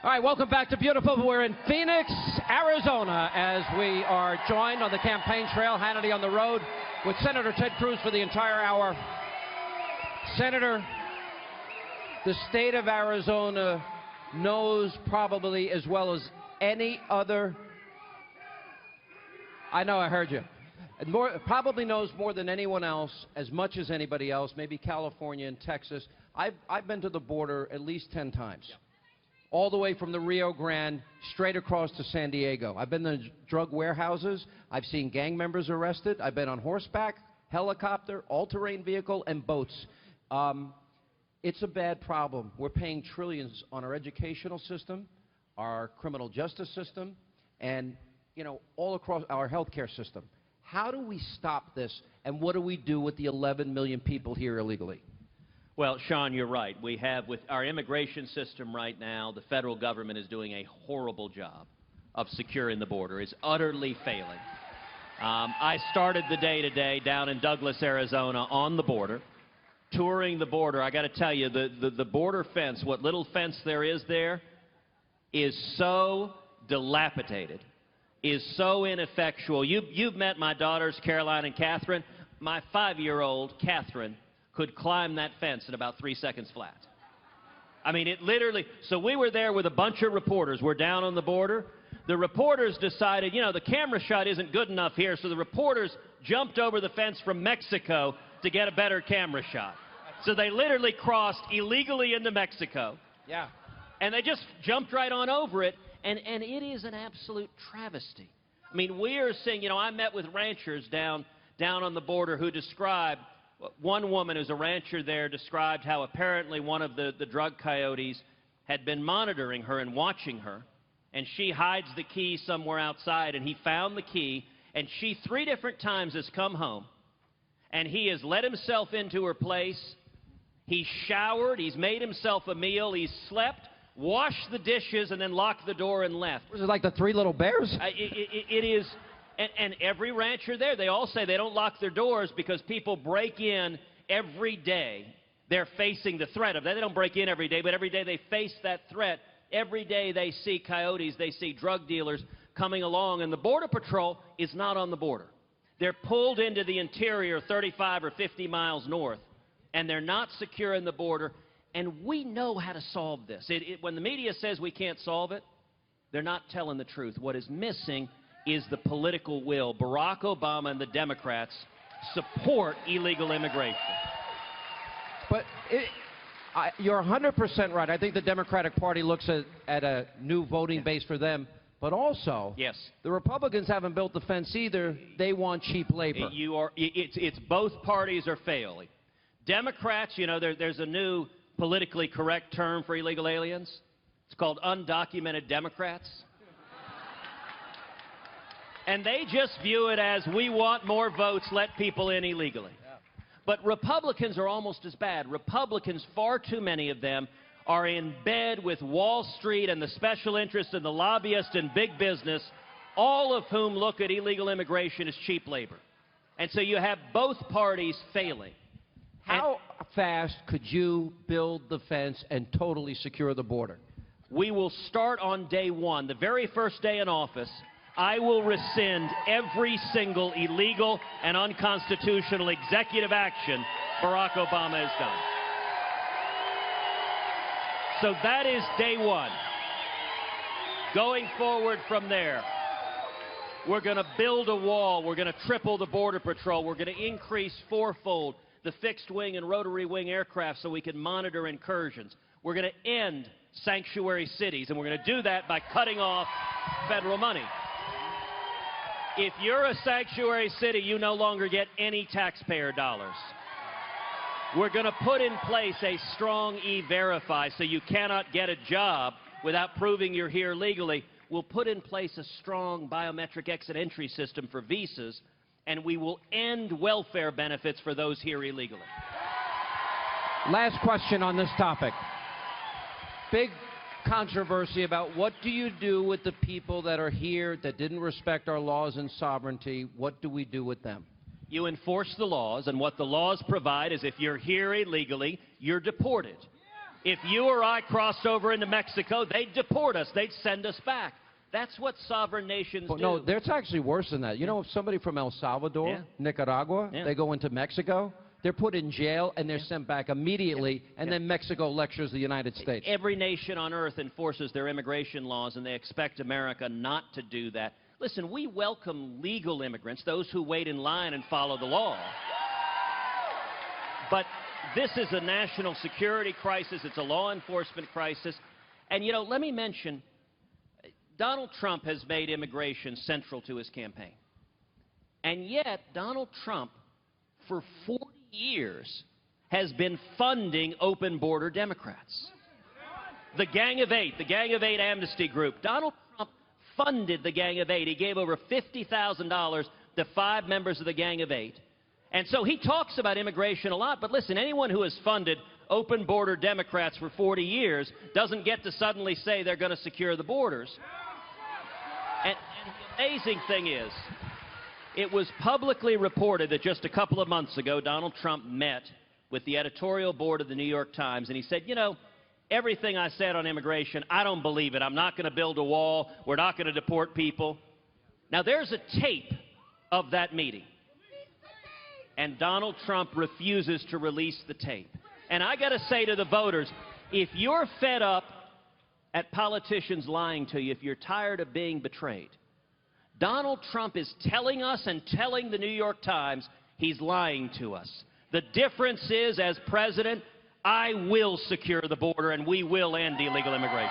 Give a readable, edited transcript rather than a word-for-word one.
All right, welcome back to beautiful. We're in Phoenix, Arizona, as we are joined on the campaign trail, Hannity on the road, with Senator Ted Cruz for the entire hour. Senator, the state of Arizona knows probably as well as any other, I know I heard you, probably knows more than anyone else, as much as anybody else, maybe California and Texas. I've been to the border at least 10 times. Yeah. All the way from the Rio Grande straight across to San Diego. I've been in drug warehouses. I've seen gang members arrested. I've been on horseback, helicopter, all-terrain vehicle, and boats. It's a bad problem. We're paying trillions on our educational system, our criminal justice system, and, you know, all across our healthcare system. How do we stop this, and what do we do with the 11 million people here illegally? Well, Sean, you're right. We have, with our immigration system right now, the federal government is doing a horrible job of securing the border. It's utterly failing. I started the day today down in Douglas, Arizona, on the border, touring the border. I got to tell you, the border fence, what little fence there is so dilapidated, is so ineffectual. You've met my daughters, Caroline and Catherine. My 5-year-old, Catherine, could climb that fence in about 3 seconds flat. I mean, it literally, so we were there with a bunch of reporters. We're down on the border. The reporters decided, you know, the camera shot isn't good enough here, so the reporters jumped over the fence from Mexico to get a better camera shot. So they literally crossed illegally into Mexico. Yeah. And they just jumped right on over it, and it is an absolute travesty. I mean, we are seeing, you know, I met with ranchers down on the border who described, one woman who's a rancher there described how apparently one of the drug coyotes had been monitoring her and watching her, and she hides the key somewhere outside, and he found the key, and she 3 different times has come home, and he has let himself into her place, he's showered, he's made himself a meal, he's slept, washed the dishes, and then locked the door and left. Was it like the 3 Little Bears? It is. And every rancher there, they all say they don't lock their doors because people break in every day. They're facing the threat of that. They don't break in every day, but every day they face that threat. Every day they see coyotes, they see drug dealers coming along, and the Border Patrol is not on the border. They're pulled into the interior 35 or 50 miles north, and they're not securing the border, and we know how to solve this. When the media says we can't solve it, they're not telling the truth. What is missing is the political will. Barack Obama and the Democrats support illegal immigration. But you're 100% right. I think the Democratic Party looks at a new voting base for them. But also, yes, the Republicans haven't built the fence either. They want cheap labor. It's both parties are failing. Democrats, you know, there's a new politically correct term for illegal aliens. It's called undocumented Democrats. And they just view it as, we want more votes, let people in illegally. Yeah. But Republicans are almost as bad. Republicans, far too many of them, are in bed with Wall Street and the special interests and the lobbyists and big business, all of whom look at illegal immigration as cheap labor. And so you have both parties failing. How fast could you build the fence and totally secure the border? We will start on day 1, the very first day in office. I will rescind every single illegal and unconstitutional executive action Barack Obama has done. So that is day 1. Going forward from there, we're going to build a wall. We're going to triple the Border Patrol. We're going to increase 4-fold the fixed-wing and rotary-wing aircraft so we can monitor incursions. We're going to end sanctuary cities, and we're going to do that by cutting off federal money. If you're a sanctuary city, you no longer get any taxpayer dollars. We're going to put in place a strong E-Verify so you cannot get a job without proving you're here legally. We'll put in place a strong biometric exit entry system for visas, and we will end welfare benefits for those here illegally. Last question on this topic. Big controversy about what do you do with the people that are here that didn't respect our laws and sovereignty. What do we do with them? You enforce the laws, and what the laws provide is if you're here illegally, you're deported. If you or I crossed over into Mexico, they'd deport us. They'd send us back. That's what sovereign nations do. No, it's actually worse than that. You know, if somebody from El Salvador, Nicaragua, they go into Mexico, they're put in jail and they're sent back immediately, and then Mexico lectures the United States. Every nation on earth enforces their immigration laws, and they expect America not to do that. Listen, we welcome legal immigrants, those who wait in line and follow the law. But this is a national security crisis. It's a law enforcement crisis. And, you know, let me mention, Donald Trump has made immigration central to his campaign. And yet, Donald Trump, for 40 years, has been funding open border Democrats. The Gang of Eight amnesty group, Donald Trump funded the Gang of Eight. He gave over $50,000 to 5 members of the Gang of Eight. And so he talks about immigration a lot, but listen, anyone who has funded open border Democrats for 40 years doesn't get to suddenly say they're going to secure the borders. And the amazing thing is, it was publicly reported that just a couple of months ago, Donald Trump met with the editorial board of the New York Times, and he said, you know, everything I said on immigration, I don't believe it. I'm not going to build a wall. We're not going to deport people. Now, there's a tape of that meeting, and Donald Trump refuses to release the tape. And I got to say to the voters, if you're fed up at politicians lying to you, if you're tired of being betrayed, Donald Trump is telling us and telling the New York Times he's lying to us. The difference is, as president, I will secure the border and we will end illegal immigration.